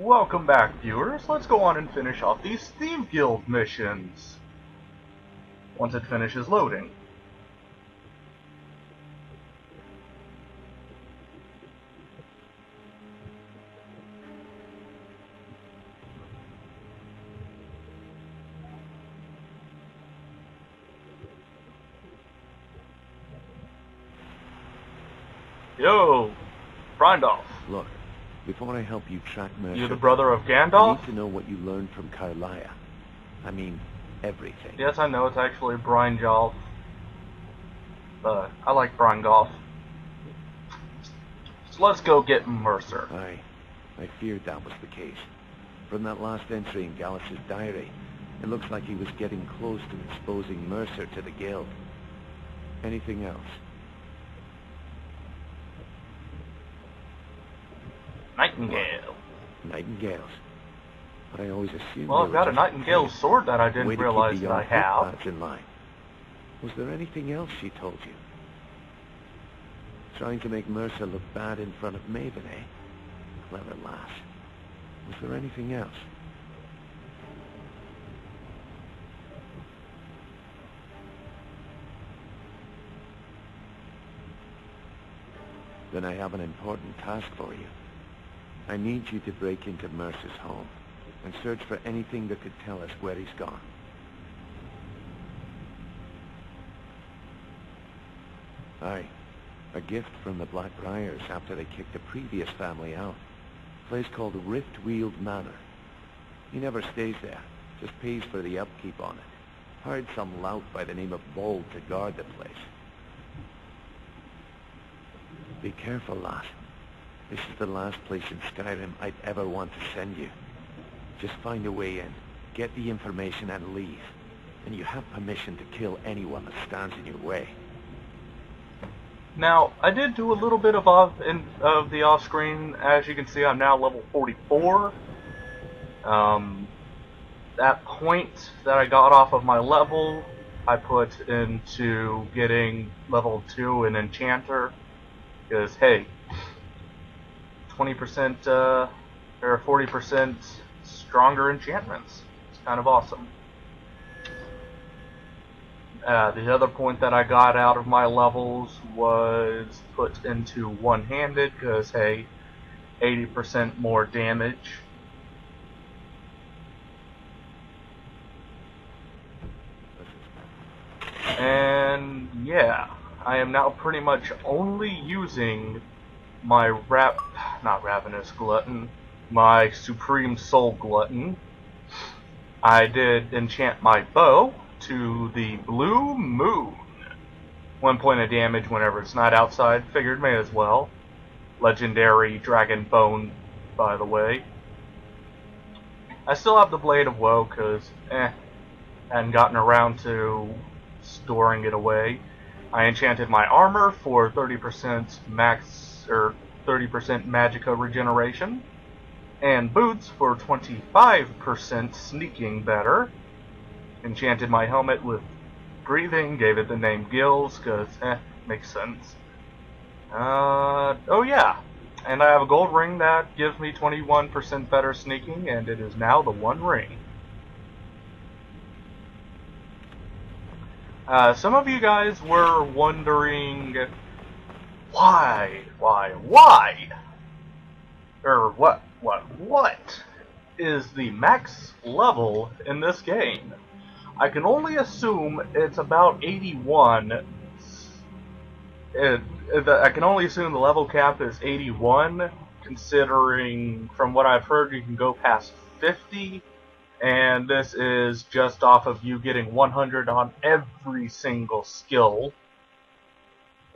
Welcome back, viewers. Let's go on and finish off these Thieves Guild missions. Once it finishes loading. Yo, Brindolf. Look, before I help you track Mercer, You the brother of I Gandalf? need to know what you learned from Carlia. I mean, everything. Yes, I know, it's actually Brindolf. I like Brindolf. So let's go get Mercer. I feared that was the case. From that last entry in Gallus's diary, it looks like he was getting close to exposing Mercer to the Guild. Anything else? Nightingale. Nightingales. But I always assumed. Well, they I've were got a just nightingale pets. sword that I Way didn't to keep realize the that I young have. footpads in line. Was there anything else she told you? Trying to make Mercer look bad in front of Maven, eh? Clever lass. Was there anything else? Then I have an important task for you. I need you to break into Mercer's home and search for anything that could tell us where he's gone. Aye. A gift from the Blackbriars after they kicked the previous family out. A place called Riftweald Manor. He never stays there, just pays for the upkeep on it. Hired some lout by the name of Bold to guard the place. Be careful, lass. This is the last place in Skyrim I'd ever want to send you. Just find a way in, get the information and leave. And you have permission to kill anyone that stands in your way. Now, I did do a little bit of the off-screen. As you can see, I'm now level 44. That point that I got off of my level, I put into getting level 2 in Enchanter. Because, hey, 20% or 40% stronger enchantments. It's kind of awesome. The other point that I got out of my levels was put into one-handed, because, hey, 80% more damage. And, yeah, I am now pretty much only using my not Ravenous Glutton, my Supreme Soul Glutton. I did enchant my bow to the Blue Moon. 1 point of damage whenever it's not outside. Figured may as well. Legendary Dragon Bone, by the way. I still have the Blade of Woe, because, hadn't gotten around to storing it away. I enchanted my armor for 30% max, or 30% magicka regeneration. And boots for 25% sneaking better. Enchanted my helmet with breathing, gave it the name Gills, because, makes sense. Oh yeah, and I have a gold ring that gives me 21% better sneaking, and it is now the one ring. Some of you guys were wondering, why? Or what is the max level in this game? I can only assume it's about 81. I can only assume the level cap is 81, considering from what I've heard you can go past 50, and this is just off of you getting 100 on every single skill.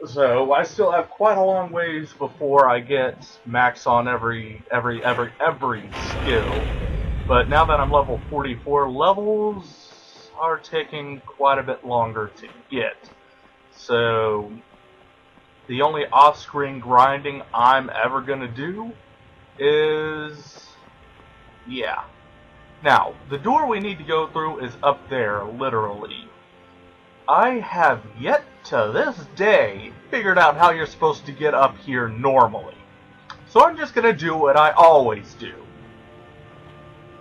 So I still have quite a long ways before I get max on every skill. But now that I'm level 44, levels are taking quite a bit longer to get. So the only off-screen grinding I'm ever gonna do is, yeah. Now, the door we need to go through is up there, literally. I have yet to this day figured out how you're supposed to get up here normally. So I'm just gonna do what I always do.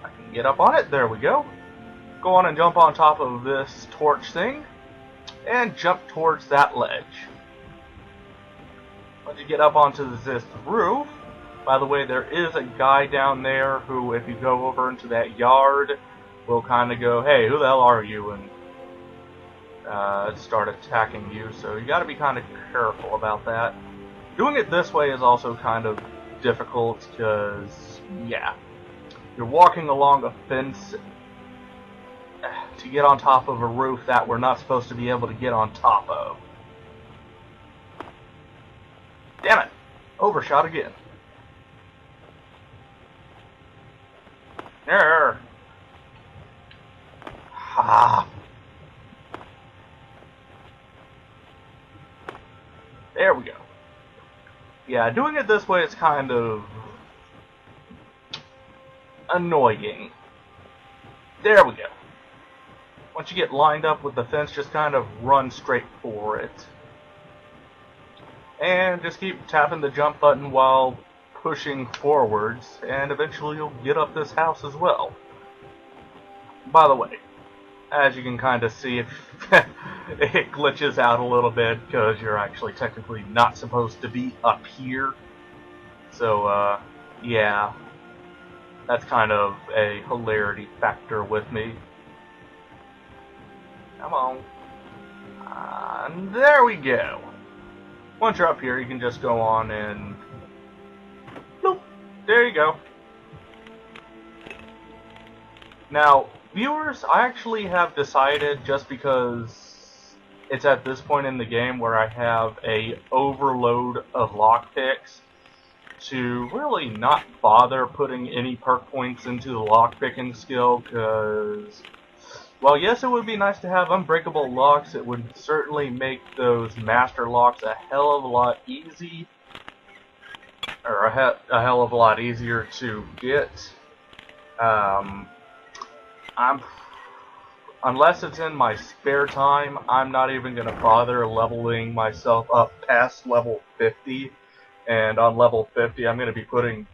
I can get up on it. There we go. Go on and jump on top of this torch thing. And jump towards that ledge. Once you get up onto this roof, by the way, there is a guy down there who, if you go over into that yard, will kind of go, hey, who the hell are you? And start attacking you. So you got to be kind of careful about that. Doing it this way is also kind of difficult because, yeah, you're walking along a fence to get on top of a roof that we're not supposed to be able to get on top of. Damn it! Overshot again. There. Ha. There we go. Yeah, doing it this way is kind of annoying. There we go. Once you get lined up with the fence, just kind of run straight for it. And just keep tapping the jump button while pushing forwards, and eventually you'll get up this house as well. By the way, as you can kind of see, it glitches out a little bit because you're actually technically not supposed to be up here. So, yeah, that's kind of a hilarity factor with me. Come on. And there we go. Once you're up here, you can just go on and... Bloop. There you go. Now, viewers, I actually have decided, just because it's at this point in the game where I have a overload of lockpicks, to really not bother putting any perk points into the lockpicking skill, because... Well, yes, it would be nice to have unbreakable locks. It would certainly make those master locks a hell of a lot easy, or a hell of a lot easier to get. Unless it's in my spare time, I'm not even going to bother leveling myself up past level 50. And on level 50, I'm going to be putting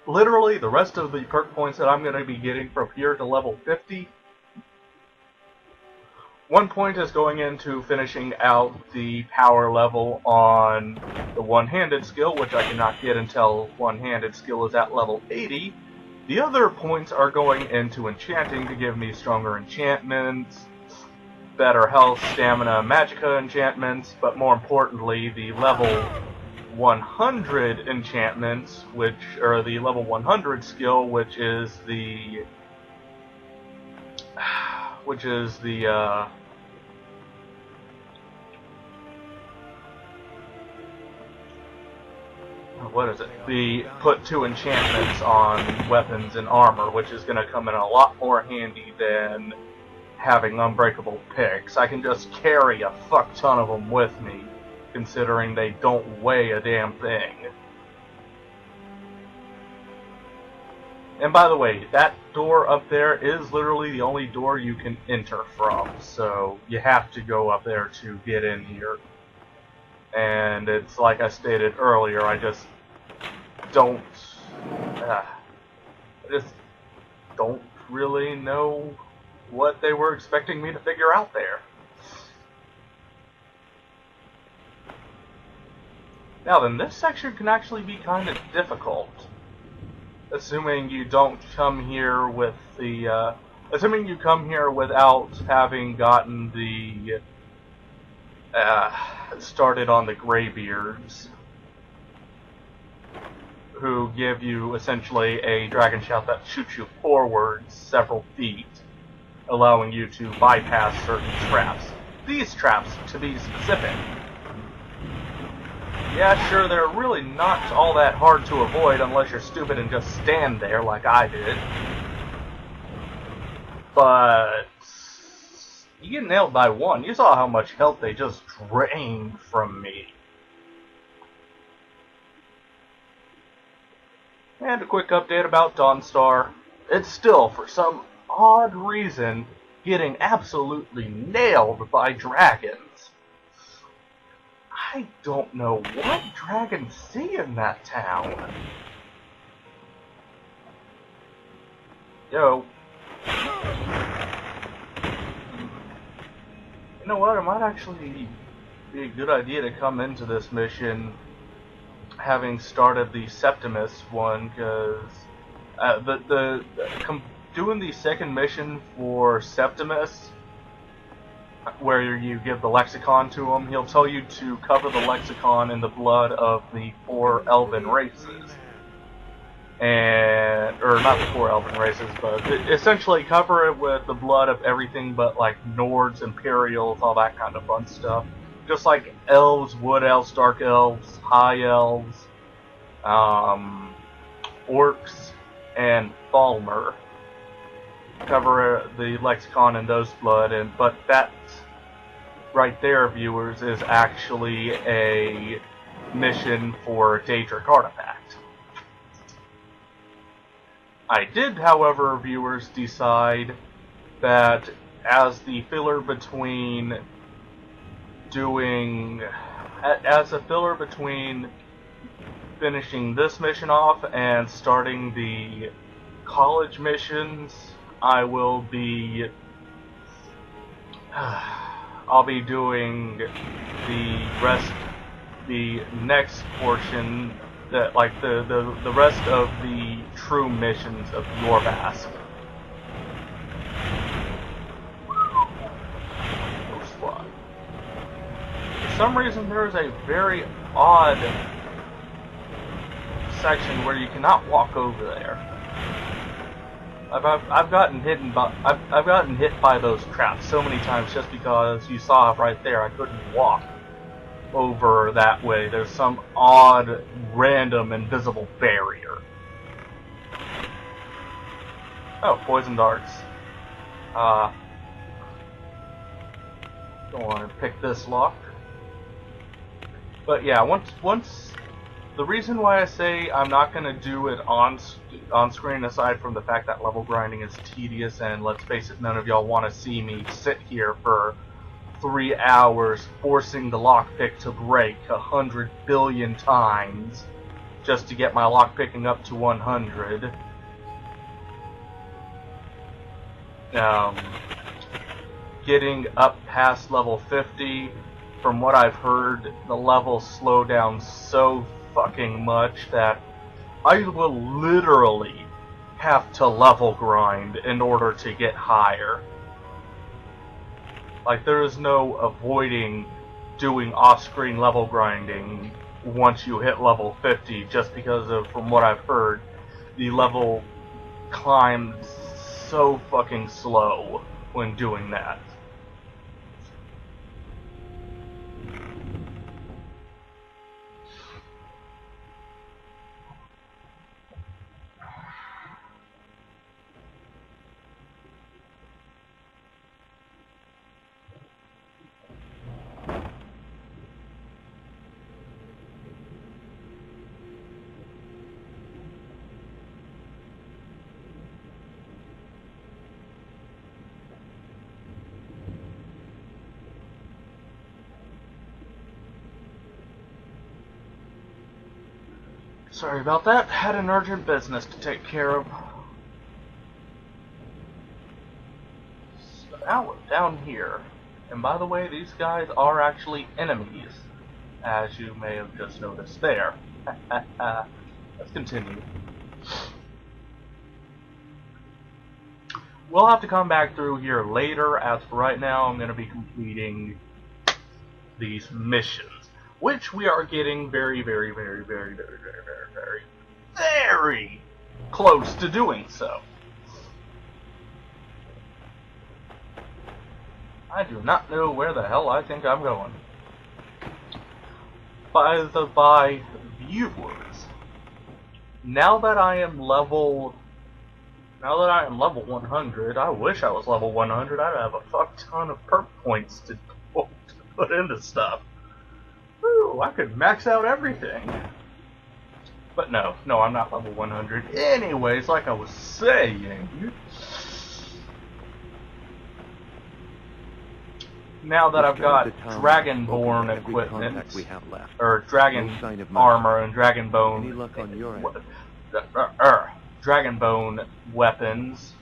literally the rest of the perk points that I'm going to be getting from here to level 50. 1 point is going into finishing out the power level on the one-handed skill, which I cannot get until one-handed skill is at level 80. The other points are going into enchanting to give me stronger enchantments, better health, stamina, magicka enchantments, but more importantly, the level 100 enchantments, which are the level 100 skill, which is the what is it? The put 2 enchantments on weapons and armor, which is going to come in a lot more handy than having unbreakable picks. I can just carry a fuck ton of them with me, considering they don't weigh a damn thing. And by the way, that door up there is literally the only door you can enter from, so you have to go up there to get in here. And it's like I stated earlier, I just don't really know what they were expecting me to figure out there. Now then, this section can actually be kind of difficult, assuming you don't come here with the assuming you come here without having gotten the started on the Greybeards, who give you essentially a dragon shout that shoots you forwards several feet, allowing you to bypass certain traps. These traps, to be specific. Yeah, sure, they're really not all that hard to avoid unless you're stupid and just stand there like I did. But you get nailed by one. You saw how much health they just drained from me. And a quick update about Dawnstar. It's still, for some odd reason, getting absolutely nailed by dragons. I don't know what dragons see in that town. Yo. You know what? It might actually be a good idea to come into this mission having started the Septimus one, because doing the second mission for Septimus, where you give the lexicon to him, he'll tell you to cover the lexicon in the blood of the 4 elven races. Or not the 4 elven races, but essentially cover it with the blood of everything but like Nords, Imperials, all that kind of fun stuff. Just like elves, wood elves, dark elves, high elves, orcs, and Falmer. Cover the lexicon in those blood, but that right there, viewers, is actually a mission for Daedric Artifact. I did, however, viewers, decide that as the filler between finishing this mission off and starting the college missions, I'll be doing the next portion, that like the rest of the true missions of Yorbask. For some reason, there is a very odd section where you cannot walk over there. I've gotten hit by those traps so many times just because you saw right there I couldn't walk over that way. There's some odd, random, invisible barrier. Oh, poison darts. Go on and pick this lock. But yeah, once the reason why I say I'm not going to do it on screen, aside from the fact that level grinding is tedious, and let's face it, none of y'all want to see me sit here for 3 hours forcing the lockpick to break 100 billion times just to get my lockpicking up to 100. Getting up past level 50, from what I've heard, the levels slow down so fucking much that I will literally have to level grind in order to get higher. Like, there is no avoiding doing off-screen level grinding once you hit level 50, just because of, from what I've heard, the level climbs so fucking slow when doing that. Sorry about that. Had an urgent business to take care of. So now we're down here. And by the way, these guys are actually enemies, as you may have just noticed there. Let's continue. We'll have to come back through here later. As for right now, I'm going to be completing these missions, which we are getting very close to doing so. I do not know where the hell I think I'm going. By viewers, now that I am level 100, I wish I was level 100. I'd have a fuck ton of perk points to put into stuff. Ooh, I could max out everything. But no, I'm not level 100. Anyways, like I was saying, now that I've got Dragonborn equipment, or Dragon armor and Dragonbone weapons,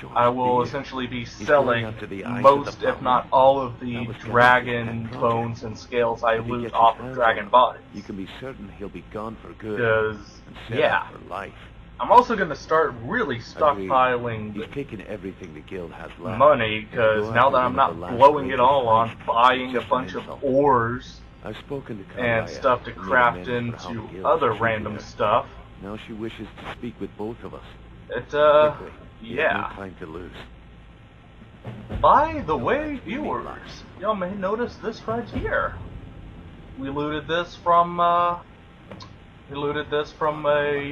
show I us will fear. essentially be going selling after the eyes of most, the if not all, of the That was dragon Gareth's pet bones and scales I If he loot gets off his of hands dragon on him, bodies. You can be certain he'll be gone for good. Because, And set yeah. up for life. I'm also going to start really Agreed. stockpiling He's taken everything the guild has left. money, because Go now after that one I'm of not the last blowing it greatest all on heists. buying a Just an bunch of insult. ores I've spoken to and Kalaya stuff to and made craft amends for how the into guild other treated random her. stuff. Now she wishes to speak with both of us. It, Quickly. We have yeah. no time to lose. By the No, way, that's really viewers, nice. y'all may notice this right here. We looted this from a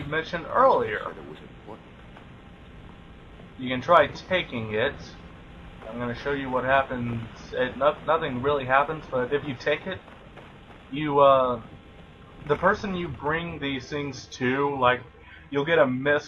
mention earlier. Said it was important. You can try taking it. I'm going to show you what happens. Nothing really happens, but if you take it, you, the person you bring these things to, like, you'll get a miss